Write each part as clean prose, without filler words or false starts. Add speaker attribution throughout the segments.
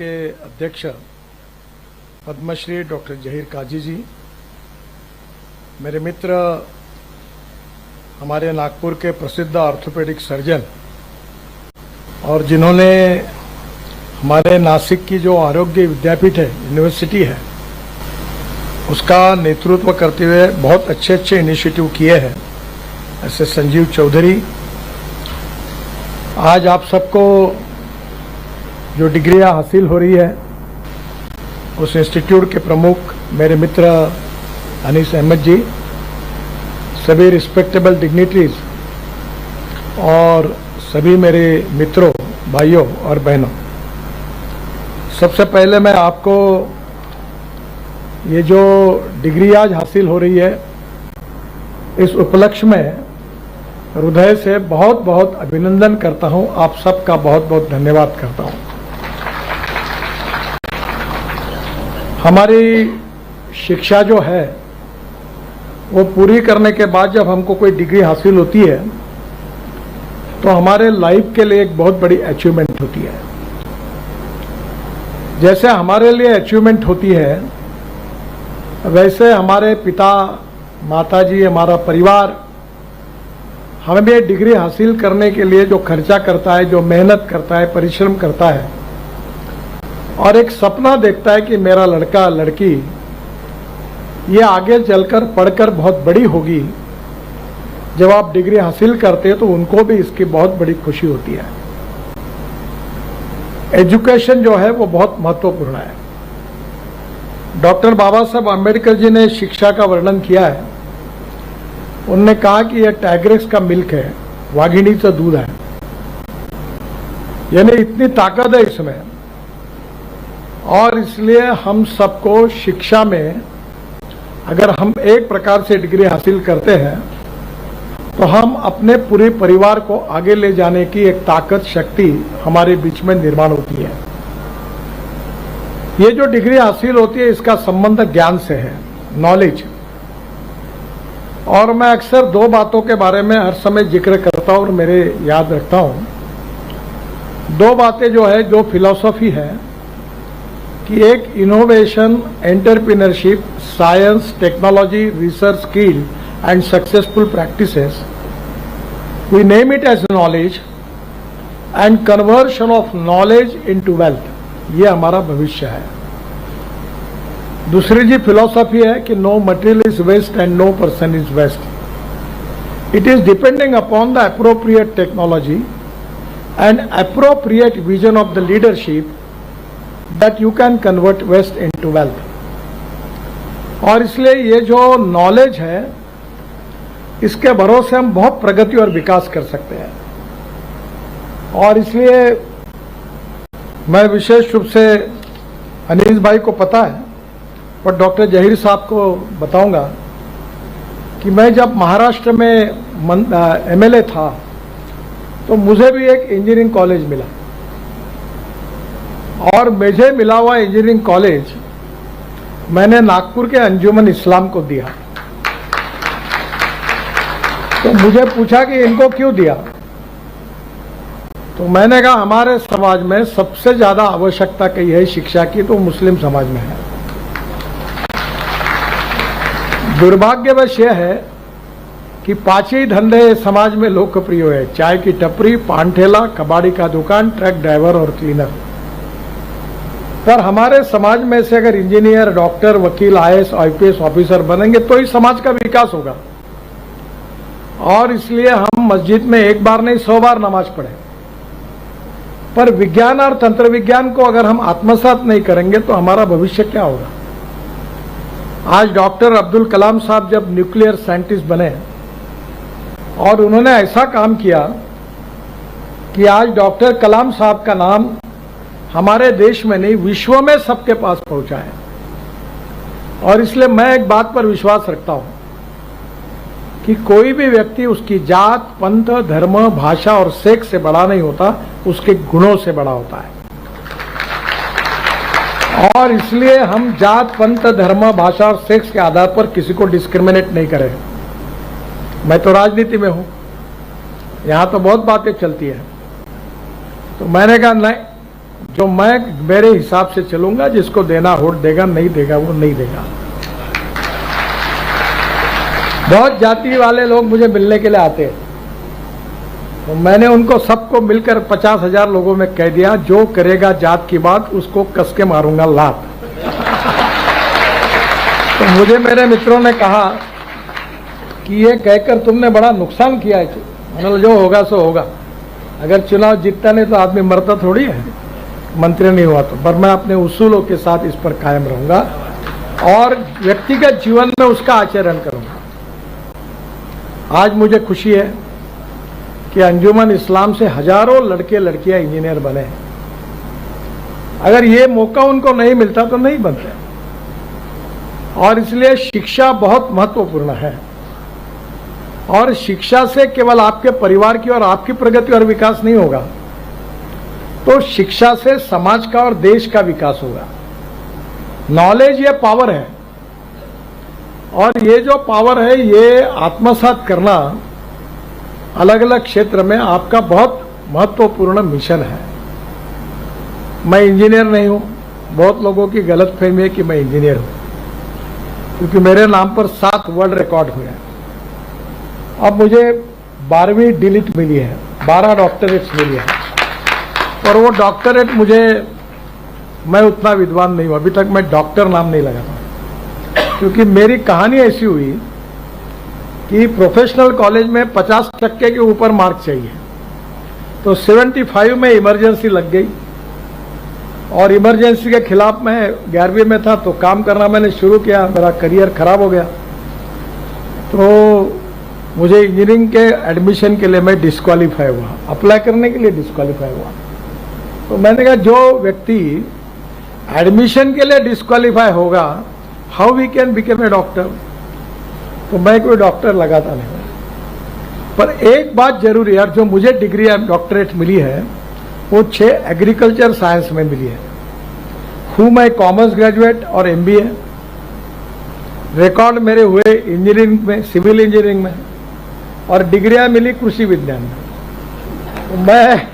Speaker 1: के अध्यक्ष पद्मश्री डॉक्टर जहीर काजी जी, मेरे मित्र हमारे नागपुर के प्रसिद्ध ऑर्थोपेडिक सर्जन और जिन्होंने हमारे नासिक की जो आरोग्य विद्यापीठ है, यूनिवर्सिटी है, उसका नेतृत्व करते हुए बहुत अच्छे अच्छे इनिशिएटिव किए हैं, ऐसे संजीव चौधरी। आज आप सबको जो डिग्रियां हासिल हो रही है, उस इंस्टीट्यूट के प्रमुख मेरे मित्र अनीस अहमद जी, सभी रिस्पेक्टेबल डिग्निटरीज और सभी मेरे मित्रों, भाइयों और बहनों, सबसे पहले मैं आपको ये जो डिग्री आज हासिल हो रही है, इस उपलक्ष्य में हृदय से बहुत बहुत अभिनंदन करता हूं। आप सबका बहुत बहुत धन्यवाद करता हूं। हमारी शिक्षा जो है वो पूरी करने के बाद जब हमको कोई डिग्री हासिल होती है तो हमारे लाइफ के लिए एक बहुत बड़ी अचीवमेंट होती है। जैसे हमारे लिए अचीवमेंट होती है, वैसे हमारे पिता, माताजी, हमारा परिवार हमें भी डिग्री हासिल करने के लिए जो खर्चा करता है, जो मेहनत करता है, परिश्रम करता है और एक सपना देखता है कि मेरा लड़का लड़की ये आगे चलकर पढ़कर बहुत बड़ी होगी। जब आप डिग्री हासिल करते हैं तो उनको भी इसकी बहुत बड़ी खुशी होती है। एजुकेशन जो है वो बहुत महत्वपूर्ण है। डॉक्टर बाबा साहब अम्बेडकर जी ने शिक्षा का वर्णन किया है। उन्होंने कहा कि यह टाइग्रेस का मिल्क है, वाघिणीचं दूध है, यानी इतनी ताकत है इसमें। और इसलिए हम सबको शिक्षा में अगर हम एक प्रकार से डिग्री हासिल करते हैं तो हम अपने पूरे परिवार को आगे ले जाने की एक ताकत, शक्ति हमारे बीच में निर्माण होती है। ये जो डिग्री हासिल होती है इसका संबंध ज्ञान से है, नॉलेज। और मैं अक्सर दो बातों के बारे में हर समय जिक्र करता हूं और मेरे याद रखता हूं। दो बातें जो है, जो फिलॉसफी है कि एक innovation, entrepreneurship, science, technology, research, skill and successful practices, we name it as knowledge, and conversion of knowledge into wealth. ये हमारा भविष्य है। दूसरी जी फिलॉसफी है कि no material is waste and no person is waste. It is depending upon the appropriate technology and appropriate vision of the leadership that you can convert waste into wealth. और इसलिए ये जो नॉलेज है, इसके भरोसे हम बहुत प्रगति और विकास कर सकते हैं। और इसलिए मैं विशेष रूप से अनीस भाई को पता है और डॉक्टर जहीर साहब को बताऊंगा कि मैं जब महाराष्ट्र में एमएलए था तो मुझे भी एक इंजीनियरिंग कॉलेज मिला और मुझे मिला हुआ इंजीनियरिंग कॉलेज मैंने नागपुर के अंजुमन इस्लाम को दिया। तो मुझे पूछा कि इनको क्यों दिया, तो मैंने कहा हमारे समाज में सबसे ज्यादा आवश्यकता कही है शिक्षा की तो मुस्लिम समाज में है। दुर्भाग्यवश यह है कि पांच ही धंधे समाज में लोकप्रिय है, चाय की टपरी, पान ठेला, कबाड़ी का दुकान, ट्रक ड्राइवर और क्लीनर। पर हमारे समाज में से अगर इंजीनियर, डॉक्टर, वकील, आईएएस, आईपीएस ऑफिसर बनेंगे तो ही समाज का विकास होगा। और इसलिए हम मस्जिद में एक बार नहीं 100 बार नमाज पढ़े, पर विज्ञान और तंत्र विज्ञान को अगर हम आत्मसात नहीं करेंगे तो हमारा भविष्य क्या होगा। आज डॉक्टर अब्दुल कलाम साहब जब न्यूक्लियर साइंटिस्ट बने और उन्होंने ऐसा काम किया कि आज डॉक्टर कलाम साहब का नाम हमारे देश में नहीं, विश्व में सबके पास पहुंचा है। और इसलिए मैं एक बात पर विश्वास रखता हूं कि कोई भी व्यक्ति उसकी जात, पंथ, धर्म, भाषा और सेक्स से बड़ा नहीं होता, उसके गुणों से बड़ा होता है। और इसलिए हम जात, पंथ, धर्म, भाषा और सेक्स के आधार पर किसी को डिस्क्रिमिनेट नहीं करें। मैं तो राजनीति में हूं, यहां तो बहुत बातें चलती है। तो मैंने कहा नहीं, जो मैं मेरे हिसाब से चलूंगा, जिसको देना वोट देगा, नहीं देगा वो नहीं देगा। बहुत जाति वाले लोग मुझे मिलने के लिए आते हैं, तो मैंने उनको सबको मिलकर 50,000 लोगों में कह दिया, जो करेगा जात की बात उसको कस के मारूंगा लात। तो मुझे मेरे मित्रों ने कहा कि ये कहकर तुमने बड़ा नुकसान किया है। मैंने बोला जो होगा सो होगा, अगर चुनाव जीतता नहीं तो आदमी मरता थोड़ी है, मंत्री नहीं हुआ तो। पर मैं अपने उसूलों के साथ इस पर कायम रहूंगा और व्यक्तिगत जीवन में उसका आचरण करूंगा। आज मुझे खुशी है कि अंजुमन इस्लाम से हजारों लड़के लड़कियां इंजीनियर बने हैं। अगर ये मौका उनको नहीं मिलता तो नहीं बनते, और इसलिए शिक्षा बहुत महत्वपूर्ण है। और शिक्षा से केवल आपके परिवार की और आपकी प्रगति और विकास नहीं होगा, तो शिक्षा से समाज का और देश का विकास होगा। नॉलेज ये पावर है, और ये जो पावर है ये आत्मसात करना अलग अलग क्षेत्र में आपका बहुत महत्वपूर्ण मिशन है। मैं इंजीनियर नहीं हूं, बहुत लोगों की गलतफहमी है कि मैं इंजीनियर हूं, क्योंकि मेरे नाम पर 7 वर्ल्ड रिकॉर्ड हुए हैं। अब मुझे 12वीं डिलीट मिली है, 12 डॉक्टरेट्स मिली है, और वो डॉक्टरेट मैं उतना विद्वान नहीं हूं, अभी तक मैं डॉक्टर नाम नहीं लगाता, क्योंकि मेरी कहानी ऐसी हुई कि प्रोफेशनल कॉलेज में 50% के ऊपर मार्क चाहिए, तो 75 में इमरजेंसी लग गई, और इमरजेंसी के खिलाफ मैं 11वीं में था, तो काम करना मैंने शुरू किया, मेरा करियर खराब हो गया। तो मुझे इंजीनियरिंग के एडमिशन के लिए मैं डिस्क्वालीफाई हुआ, अप्लाई करने के लिए डिस्क्वालीफाई हुआ। तो मैंने कहा जो व्यक्ति एडमिशन के लिए डिस्क्वालीफाई होगा, how we can become a doctor. तो मैं कोई डॉक्टर लगाता नहीं। पर एक बात जरूर है यार, जो मुझे डिग्री डॉक्टरेट मिली है वो 6 एग्रीकल्चर साइंस में मिली है। हूं मैं कॉमर्स ग्रेजुएट और MBA। रिकॉर्ड मेरे हुए इंजीनियरिंग में, सिविल इंजीनियरिंग में, और डिग्रियां मिली कृषि विज्ञान में। तो मैं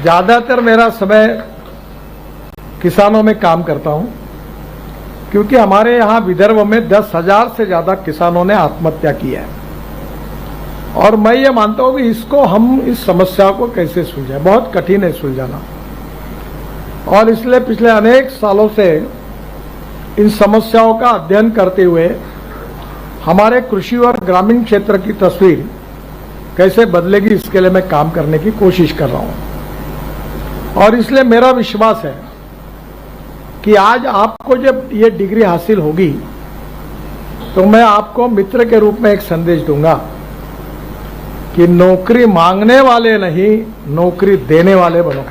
Speaker 1: ज्यादातर मेरा समय किसानों में काम करता हूं, क्योंकि हमारे यहां विदर्भ में 10,000 से ज्यादा किसानों ने आत्महत्या की है, और मैं ये मानता हूं कि इसको हम इस समस्या को कैसे सुलझाएं, बहुत कठिन है सुलझाना। और इसलिए पिछले अनेक सालों से इन समस्याओं का अध्ययन करते हुए हमारे कृषि और ग्रामीण क्षेत्र की तस्वीर कैसे बदलेगी, इसके लिए मैं काम करने की कोशिश कर रहा हूं। और इसलिए मेरा विश्वास है कि आज आपको जब ये डिग्री हासिल होगी तो मैं आपको मित्र के रूप में एक संदेश दूंगा कि नौकरी मांगने वाले नहीं, नौकरी देने वाले बनो।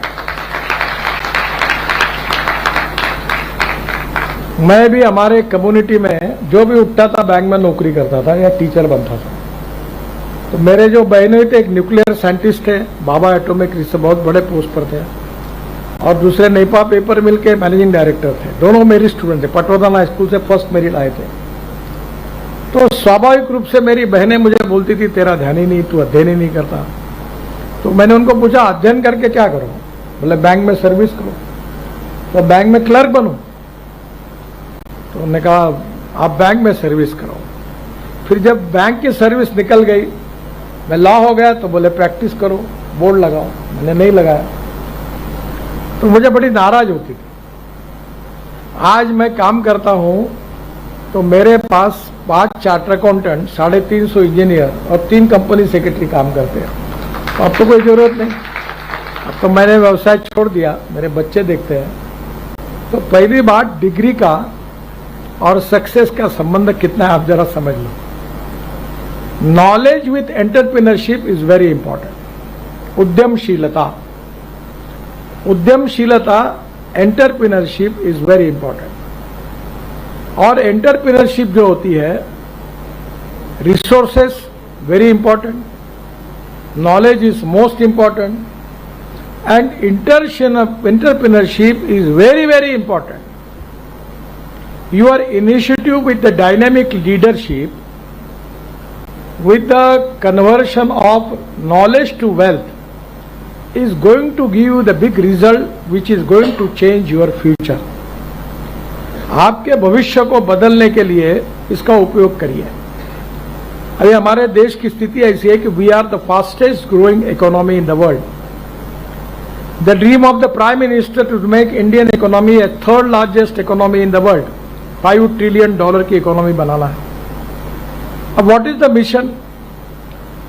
Speaker 1: मैं भी हमारे कम्युनिटी में जो भी उठता था बैंक में नौकरी करता था या टीचर बनता था। तो मेरे जो बहनों थे, एक न्यूक्लियर साइंटिस्ट थे, बाबा एटॉमिक रिसर्च, बहुत बड़े पोस्ट पर थे, और दूसरे नेपा पेपर मिल के मैनेजिंग डायरेक्टर थे। दोनों मेरी स्टूडेंट थे, पटवर्धन हाई स्कूल से फर्स्ट मेरिट आए थे। तो स्वाभाविक रूप से मेरी बहनें मुझे बोलती थी तेरा ध्यान ही नहीं, तू अध्ययन ही नहीं करता। तो मैंने उनको पूछा अध्ययन करके क्या करो? बोले बैंक में सर्विस करो। तो बैंक में क्लर्क बनो। तो उन्होंने कहा आप बैंक में सर्विस करो। फिर जब बैंक की सर्विस निकल गई, मैं लॉ हो गया, तो बोले प्रैक्टिस करो, बोर्ड लगाओ। मैंने नहीं लगाया, तो मुझे बड़ी नाराज होती थी। आज मैं काम करता हूं तो मेरे पास 5 चार्टर अकाउंटेंट, 350 इंजीनियर और 3 कंपनी सेक्रेटरी काम करते हैं। तो अब तो कोई जरूरत नहीं, अब तो मैंने व्यवसाय छोड़ दिया, मेरे बच्चे देखते हैं। तो पहली बात डिग्री का और सक्सेस का संबंध कितना है आप जरा समझ लो। Knowledge with entrepreneurship is very important. उद्यमशीलता एंटरप्रेन्योरशिप इज वेरी इंपॉर्टेंट। और एंटरप्रेन्योरशिप जो होती है, resources very important, knowledge is most important, and entrepreneurship is very very important. Your initiative with the dynamic leadership, with the conversion of knowledge to wealth, is going to give you the big result which is going to change your future. आपके भविष्य को बदलने के लिए इसका उपयोग करिए। अभी हमारे देश की स्थिति ऐसी है कि we are the fastest growing economy in the world. The dream of the prime minister to make Indian economy a third largest economy in the world, $5 trillion की इकोनॉमी बनाना है। अब what is the mission?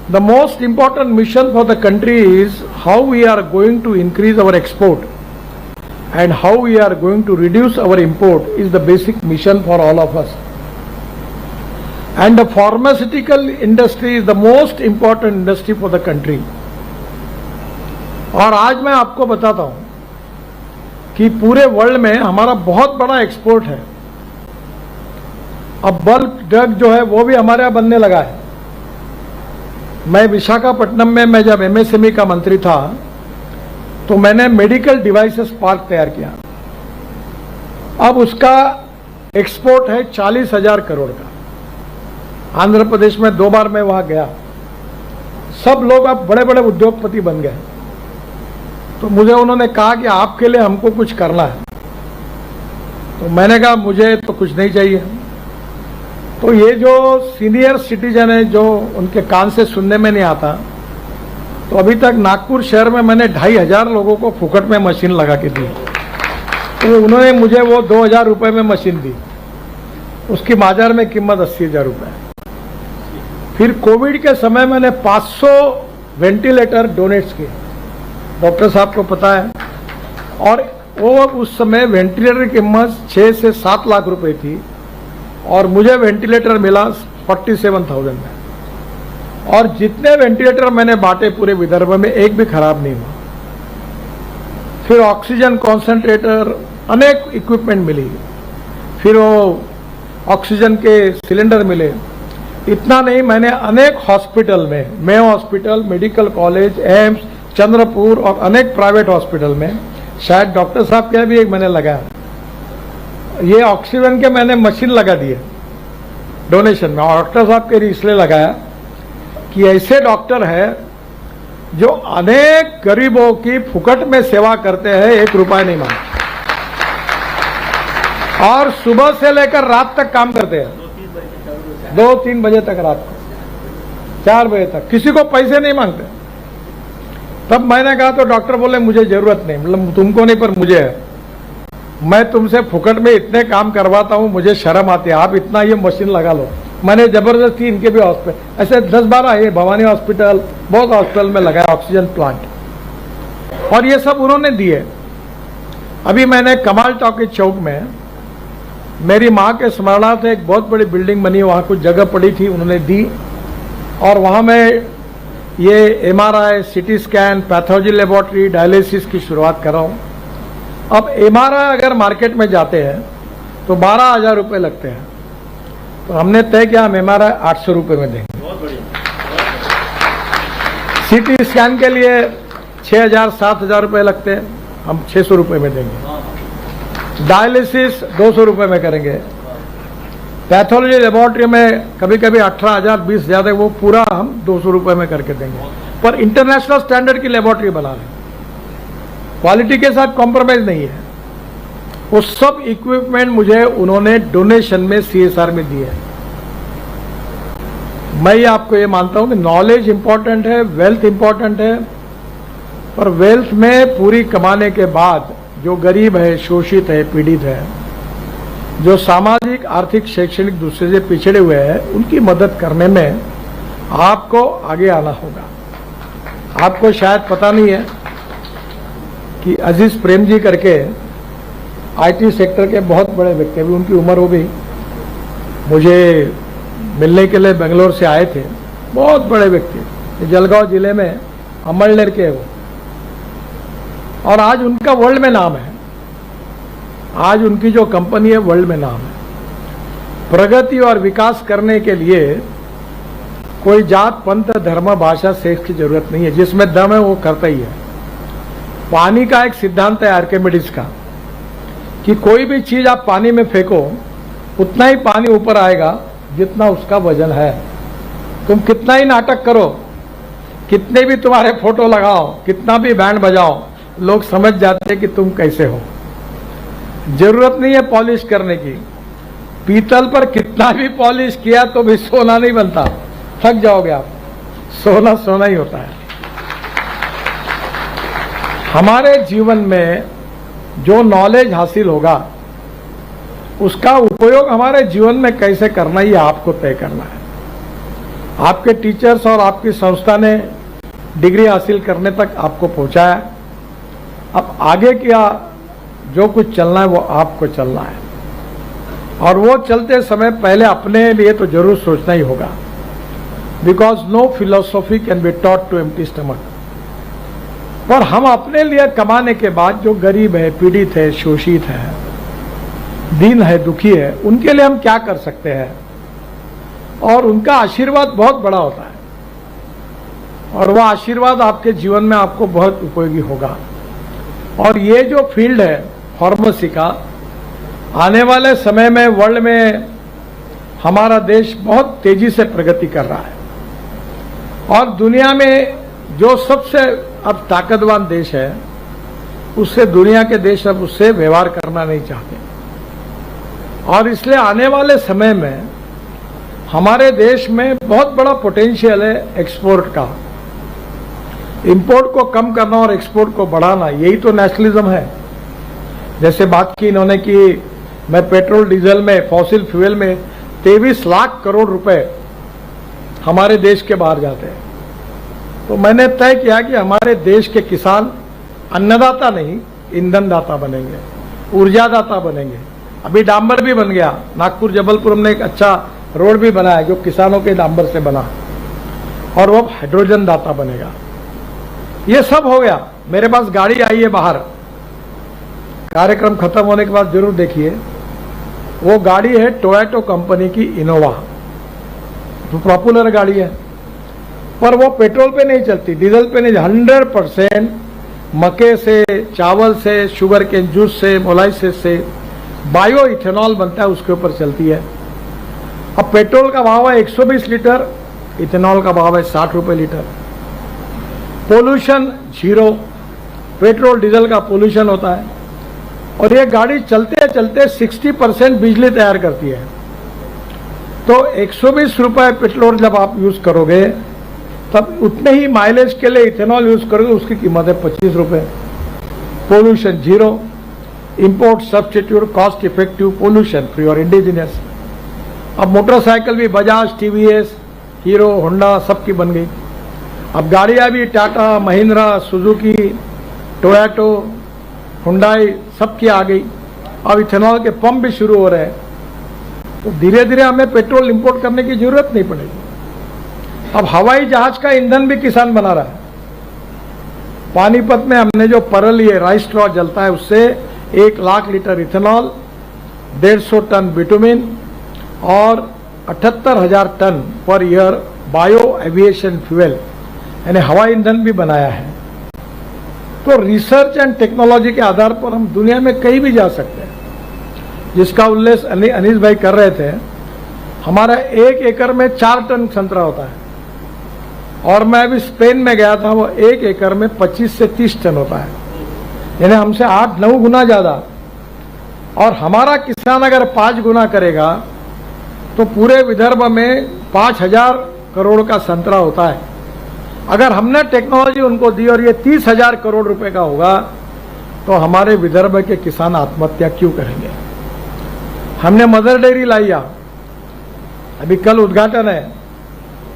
Speaker 1: The most important mission for the country is how we are going to increase our export and how we are going to reduce our import is the basic mission for all of us. And the pharmaceutical industry is the most important industry for the country. और आज मैं आपको बताता हूं कि पूरे world में हमारा बहुत बड़ा एक्सपोर्ट है। अब बल्क ड्रग जो है वो भी हमारे यहाँ बनने लगा है। मैं विशाखापट्टनम में मैं जब एमएसएमई का मंत्री था तो मैंने मेडिकल डिवाइसेस पार्क तैयार किया। अब उसका एक्सपोर्ट है 40,000 करोड़ का। आंध्र प्रदेश में 2 बार मैं वहां गया। सब लोग अब बड़े बड़े उद्योगपति बन गए। तो मुझे उन्होंने कहा कि आपके लिए हमको कुछ करना है। तो मैंने कहा मुझे तो कुछ नहीं चाहिए। तो ये जो सीनियर सिटीजन है जो उनके कान से सुनने में नहीं आता, तो अभी तक नागपुर शहर में मैंने 2,500 लोगों को फुकट में मशीन लगा के दी। तो उन्होंने मुझे वो 2,000 रुपये में मशीन दी। उसकी बाजार में कीमत 80,000 रुपये। फिर कोविड के समय मैंने 500 वेंटिलेटर डोनेट्स किए। डॉक्टर साहब को पता है। और वो उस समय वेंटिलेटर की कीमत 6 से 7 लाख रुपए थी और मुझे वेंटिलेटर मिला 47,000 में। और जितने वेंटिलेटर मैंने बांटे पूरे विदर्भ में एक भी खराब नहीं हुआ। फिर ऑक्सीजन कॉन्सेंट्रेटर, अनेक इक्विपमेंट मिली। फिर वो ऑक्सीजन के सिलेंडर मिले। इतना नहीं, मैंने अनेक हॉस्पिटल में, Mayo hospital, medical college, AIIMS, Chandrapur और अनेक प्राइवेट हॉस्पिटल में, शायद डॉक्टर साहब के भी एक मैंने लगाया। ये ऑक्सीजन के मैंने मशीन लगा दिए डोनेशन में। और डॉक्टर साहब के लिए इसलिए लगाया कि ऐसे डॉक्टर है जो अनेक गरीबों की फुकट में सेवा करते हैं, 1 रुपया नहीं मांगते और सुबह से लेकर रात तक काम करते हैं। 2-3 बजे तक, रात को 4 बजे तक, किसी को पैसे नहीं मांगते। तब मैंने कहा तो डॉक्टर बोले मुझे जरूरत नहीं, मतलब तुमको नहीं पर मुझे है। मैं तुमसे फुकट में इतने काम करवाता हूं, मुझे शर्म आती है, आप इतना ये मशीन लगा लो। मैंने जबरदस्ती इनके भी हॉस्पिटल, ऐसे 10-12 है, भवानी हॉस्पिटल, बहुत हॉस्पिटल में लगाया ऑक्सीजन प्लांट। और ये सब उन्होंने दिए। अभी मैंने कमाल टॉकीज चौक में मेरी माँ के स्मरणार्थ एक बहुत बड़ी बिल्डिंग बनी, वहां कुछ जगह पड़ी थी, उन्होंने दी। और वहां मैं ये MRI, CT scan, pathology laboratory, dialysis की शुरुआत कर रहा हूं। अब MRI अगर मार्केट में जाते हैं तो 12,000 रुपये लगते हैं। तो हमने तय किया हम MRI 800 रुपये में देंगे। CT स्कैन के लिए 6,000-7,000 रुपये लगते हैं, हम 600 रुपये में देंगे। डायलिसिस 200 रुपये में करेंगे। पैथोलॉजी लेबोरेटरी में कभी कभी 18,000, 20,000, वो पूरा हम 200 रुपये में करके देंगे। पर इंटरनेशनल स्टैंडर्ड की लेबोरेटरी बना रहे हैं, क्वालिटी के साथ कॉम्प्रोमाइज नहीं है। वो सब इक्विपमेंट मुझे उन्होंने डोनेशन में CSR में दिए। मैं ये आपको ये मानता हूं कि नॉलेज इंपॉर्टेंट है, वेल्थ इंपॉर्टेंट है, पर वेल्थ में पूरी कमाने के बाद जो गरीब है, शोषित है, पीड़ित है, जो सामाजिक, आर्थिक, शैक्षणिक दूसरे से पिछड़े हुए हैं, उनकी मदद करने में आपको आगे आना होगा। आपको शायद पता नहीं है कि अजीज प्रेम जी करके IT सेक्टर के बहुत बड़े व्यक्ति, अभी उनकी उम्र हो गई, मुझे मिलने के लिए बेंगलोर से आए थे। बहुत बड़े व्यक्ति, जलगांव जिले में अमलनेर के वो, और आज उनका वर्ल्ड में नाम है। आज उनकी जो कंपनी है वर्ल्ड में नाम है। प्रगति और विकास करने के लिए कोई जात, पंथ, धर्म, भाषा, सेक्स की जरूरत नहीं है। जिसमें दम है वो करता ही है। पानी का एक सिद्धांत है आर्किमिडीज का कि कोई भी चीज आप पानी में फेंको उतना ही पानी ऊपर आएगा जितना उसका वजन है। तुम कितना ही नाटक करो, कितने भी तुम्हारे फोटो लगाओ, कितना भी बैंड बजाओ, लोग समझ जाते हैं कि तुम कैसे हो। जरूरत नहीं है पॉलिश करने की। पीतल पर कितना भी पॉलिश किया तो भी सोना नहीं बनता, थक जाओगे आप। सोना सोना ही होता है। हमारे जीवन में जो नॉलेज हासिल होगा उसका उपयोग हमारे जीवन में कैसे करना, ये आपको तय करना है। आपके टीचर्स और आपकी संस्था ने डिग्री हासिल करने तक आपको पहुंचाया। अब आगे क्या जो कुछ चलना है वो आपको चलना है, और वो चलते समय पहले अपने लिए तो जरूर सोचना ही होगा। Because no philosophy can be taught to empty stomach. पर हम अपने लिए कमाने के बाद जो गरीब है, पीड़ित है, शोषित है, दीन है, दुखी है, उनके लिए हम क्या कर सकते हैं, और उनका आशीर्वाद बहुत बड़ा होता है, और वह आशीर्वाद आपके जीवन में आपको बहुत उपयोगी होगा। और ये जो फील्ड है फार्मेसी का, आने वाले समय में वर्ल्ड में हमारा देश बहुत तेजी से प्रगति कर रहा है, और दुनिया में जो सबसे अब ताकतवान देश है उससे दुनिया के देश अब उससे व्यवहार करना नहीं चाहते। और इसलिए आने वाले समय में हमारे देश में बहुत बड़ा पोटेंशियल है एक्सपोर्ट का। इंपोर्ट को कम करना और एक्सपोर्ट को बढ़ाना, यही तो नेशनलिज्म है। जैसे बात की इन्होंने कि मैं पेट्रोल डीजल में, फॉसिल फ्यूल में 23 लाख करोड़ रुपए हमारे देश के बाहर जाते हैं। तो मैंने तय किया कि हमारे देश के किसान अन्नदाता नहीं, ईंधन दाता बनेंगे, ऊर्जादाता बनेंगे। अभी डांबर भी बन गया, नागपुर जबलपुर में एक अच्छा रोड भी बना है जो किसानों के डांबर से बना, और वो हाइड्रोजन दाता बनेगा। ये सब हो गया। मेरे पास गाड़ी आई है बाहर, कार्यक्रम खत्म होने के बाद जरूर देखिए। वो गाड़ी है टोयोटा कंपनी की इनोवा, जो पॉपुलर गाड़ी है, पर वो पेट्रोल पे नहीं चलती, डीजल पे नहीं। 100% मक्के से, चावल से, शुगर केन जूस से, मोलाइसिस से बायो इथेनॉल बनता है, उसके ऊपर चलती है। अब पेट्रोल का भाव है 120 लीटर, इथेनॉल का भाव है 60 रुपए litre. Pollution zero, petrol diesel का पोल्यूशन होता है। और ये गाड़ी चलते चलते 60% बिजली तैयार करती है। तो 120 रुपए पेट्रोल जब आप यूज करोगे, तब उतने ही माइलेज के लिए इथेनॉल यूज करोगे, उसकी कीमत है 25 रुपए। Pollution zero, import substitute cost effective pollution free और इंडिजिनियस। अब मोटरसाइकिल भी बजाज, टीवीएस, हीरो, होंडा सबकी बन गई। अब गाड़ियां भी Tata, Mahindra, Suzuki, Toyota, Hyundai सबकी आ गई। अब इथेनॉल के पंप भी शुरू हो रहे हैं। तो धीरे धीरे हमें पेट्रोल इंपोर्ट करने की जरूरत नहीं पड़ेगी। अब हवाई जहाज का ईंधन भी किसान बना रहा है। पानीपत में हमने जो परल, ये राइस स्ट्रॉ जलता है, उससे 1 lakh litre ethanol, 150 tonne bitumen और 78,000 ton per year bio aviation fuel यानी हवाई ईंधन भी बनाया है। तो रिसर्च एंड टेक्नोलॉजी के आधार पर हम दुनिया में कहीं भी जा सकते हैं, जिसका उल्लेख अनीस भाई कर रहे थे। हमारा 1 एकड़ में 4 टन संतरा होता है, और मैं अभी स्पेन में गया था, वो 1 एकड़ में 25 से 30 टन होता है, यानी हमसे 8-9 गुना ज्यादा। और हमारा किसान अगर 5 गुना करेगा तो पूरे विदर्भ में 5,000 करोड़ का संतरा होता है। अगर हमने टेक्नोलॉजी उनको दी और ये 30,000 करोड़ रुपए का होगा, तो हमारे विदर्भ के किसान आत्महत्या क्यों करेंगे। हमने मदर डेयरी लाई, अभी कल उद्घाटन है।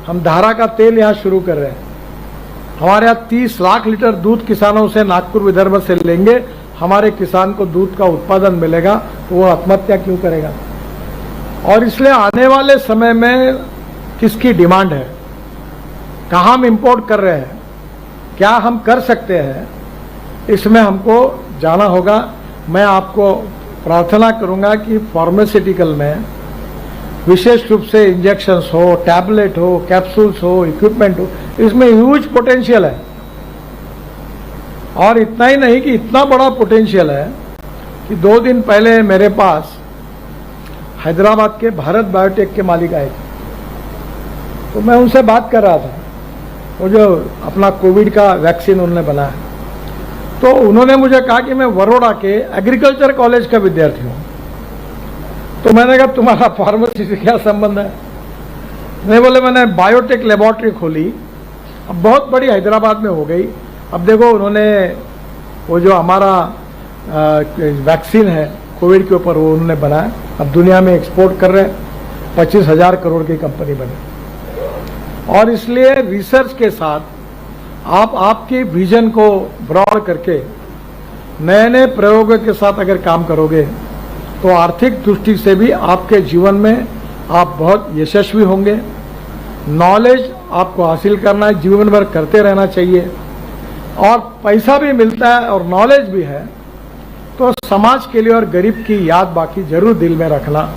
Speaker 1: हम धारा का तेल यहाँ शुरू कर रहे हैं। हमारे यहाँ 30 लाख लीटर दूध किसानों से नागपुर विदर्भ से लेंगे, हमारे किसान को दूध का उत्पादन मिलेगा, तो वो आत्महत्या क्यों करेगा। और इसलिए आने वाले समय में किसकी डिमांड है, कहाँ हम इंपोर्ट कर रहे हैं, क्या हम कर सकते हैं, इसमें हमको जाना होगा। मैं आपको प्रार्थना करूंगा कि फार्मास्यूटिकल में विशेष रूप से इंजेक्शंस हो, टैबलेट हो, कैप्सूल्स हो, इक्विपमेंट हो, इसमें ह्यूज पोटेंशियल है। और इतना ही नहीं कि इतना बड़ा पोटेंशियल है कि 2 दिन पहले मेरे पास हैदराबाद के भारत बायोटेक के मालिक आए थे, तो मैं उनसे बात कर रहा था। वो जो अपना कोविड का वैक्सीन उन्होंने बनाया, तो उन्होंने मुझे कहा कि मैं बड़ौदा के एग्रीकल्चर कॉलेज का विद्यार्थी हूँ। तो मैंने कहा तुम्हारा फार्मेसी से क्या संबंध है? नहीं, बोले मैंने बायोटेक लेबोरेटरी खोली, अब बहुत बड़ी हैदराबाद में हो गई। अब देखो उन्होंने वो जो हमारा वैक्सीन है कोविड के ऊपर, वो उन्होंने बनाया, अब दुनिया में एक्सपोर्ट कर रहे हैं, 25,000 करोड़ की कंपनी बनी। और इसलिए रिसर्च के साथ आप आपकी विजन को ब्रॉड करके नए नए प्रयोगों के साथ अगर काम करोगे तो आर्थिक दृष्टि से भी आपके जीवन में आप बहुत यशस्वी होंगे। नॉलेज आपको हासिल करना है, जीवन भर करते रहना चाहिए, और पैसा भी मिलता है और नॉलेज भी है, तो समाज के लिए और गरीब की याद बाकी जरूर दिल में रखना।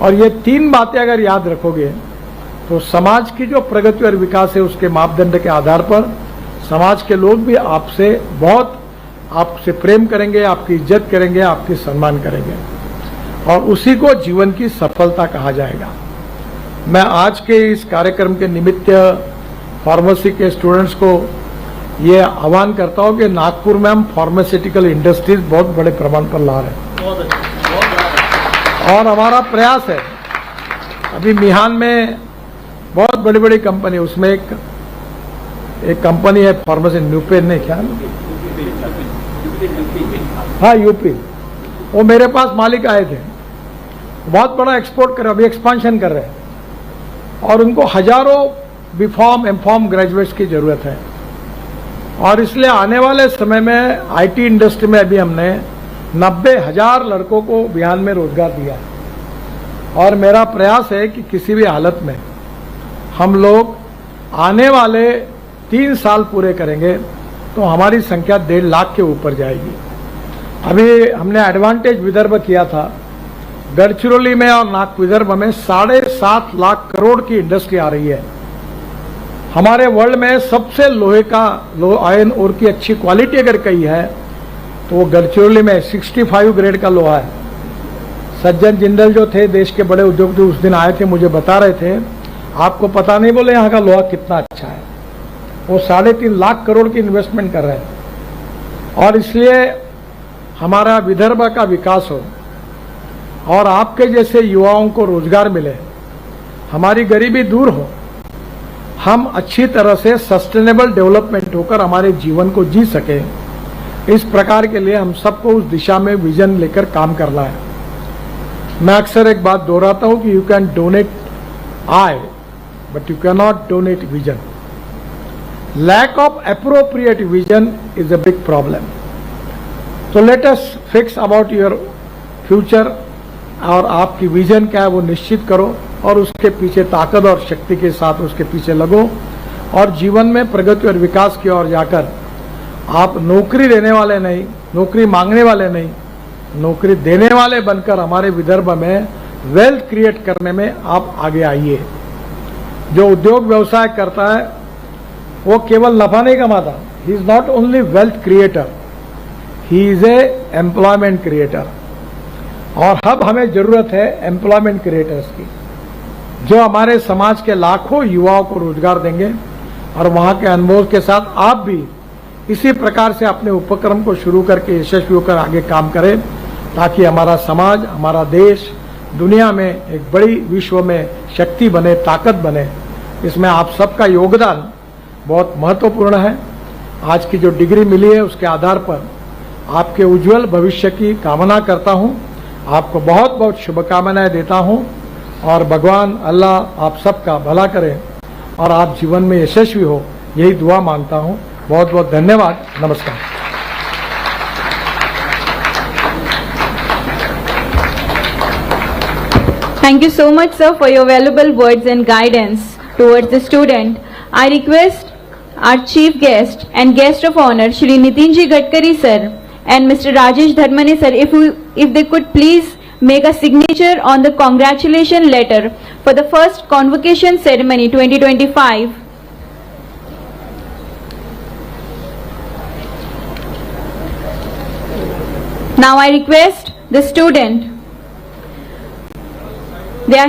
Speaker 1: और ये 3 बातें अगर याद रखोगे तो समाज की जो प्रगति और विकास है उसके मापदंड के आधार पर समाज के लोग भी आपसे बहुत आपसे प्रेम करेंगे, आपकी इज्जत करेंगे, आपकी सम्मान करेंगे, और उसी को जीवन की सफलता कहा जाएगा। मैं आज के इस कार्यक्रम के निमित्त फार्मेसी के स्टूडेंट्स को ये आह्वान करता हूं कि नागपुर में हम फार्मास्यूटिकल इंडस्ट्रीज बहुत बड़े प्रमाण पर ला रहे हैं, और हमारा प्रयास है। अभी मिहान में बहुत बड़ी बड़ी कंपनी, उसमें एक कंपनी है फार्मेसी न्यूपेन ने, क्या हाँ यूपी, वो मेरे पास मालिक आए थे, बहुत बड़ा एक्सपोर्ट कर रहे, अभी एक्सपांशन कर रहे हैं, और उनको हजारों बीफॉर्म एमफॉर्म ग्रेजुएट्स की जरूरत है। और इसलिए आने वाले समय में आईटी इंडस्ट्री में अभी हमने 90,000 लड़कों को बिहार में रोजगार दिया है, और मेरा प्रयास है कि किसी भी हालत में हम लोग आने वाले 3 साल पूरे करेंगे तो हमारी संख्या 1.5 लाख के ऊपर जाएगी। अभी हमने एडवांटेज विदर्भ किया था, गढ़चिरौली में और नाग विदर्भ में 7.5 लाख करोड़ की इंडस्ट्री आ रही है। हमारे वर्ल्ड में सबसे लोहे का आयरन ओर की अच्छी क्वालिटी अगर कही है तो वो गढ़चिरौली में 65 ग्रेड का लोहा है। सज्जन जिंदल जो थे देश के बड़े उद्योगपति, उस दिन आए थे, मुझे बता रहे थे आपको पता नहीं, बोले यहाँ का लोहा कितना अच्छा है। वो 3.5 लाख करोड़ की इन्वेस्टमेंट कर रहे हैं। और इसलिए हमारा विदर्भ का विकास हो और आपके जैसे युवाओं को रोजगार मिले, हमारी गरीबी दूर हो, हम अच्छी तरह से सस्टेनेबल डेवलपमेंट होकर हमारे जीवन को जी सके, इस प्रकार के लिए हम सबको उस दिशा में विजन लेकर काम करना है। मैं अक्सर एक बात दोहराता हूं कि you can donate eye but you can not donate vision. Lack of appropriate vision is a big problem. तो let us fix about your future, और आपकी विजन क्या है वो निश्चित करो, और उसके पीछे ताकत और शक्ति के साथ उसके पीछे लगो, और जीवन में प्रगति और विकास की ओर जाकर आप नौकरी देने वाले नहीं, नौकरी मांगने वाले नहीं, नौकरी देने वाले बनकर हमारे विदर्भ में वेल्थ क्रिएट करने में आप आगे आइए। जो उद्योग व्यवसाय करता है वो केवल नफा नहीं कमाता, he is not only wealth creator, he is a employment creator. और अब हमें जरूरत है एम्प्लॉयमेंट क्रिएटर्स की, जो हमारे समाज के लाखों युवाओं को रोजगार देंगे, और वहां के अनुभव के साथ आप भी इसी प्रकार से अपने उपक्रम को शुरू करके यशस्वी होकर आगे काम करें, ताकि हमारा समाज, हमारा देश दुनिया में एक बड़ी विश्व में शक्ति बने, ताकत बने। इसमें आप सबका योगदान बहुत महत्वपूर्ण है। आज की जो डिग्री मिली है उसके आधार पर आपके उज्जवल भविष्य की कामना करता हूं। आपको बहुत बहुत शुभकामनाएं देता हूं, और भगवान अल्लाह आप सबका भला करे और आप जीवन में यशस्वी हो, यही दुआ मांगता हूं। बहुत बहुत धन्यवाद। नमस्कार।
Speaker 2: Thank you so much, sir, for your valuable words and guidance towards the student. I request our chief guest and guest of honor, Shri Nitinji Gadkari sir and Mr. Rajesh Dharmane sir, if they could please make a signature on the congratulation letter for the first convocation ceremony 2025. Now I request the student. They are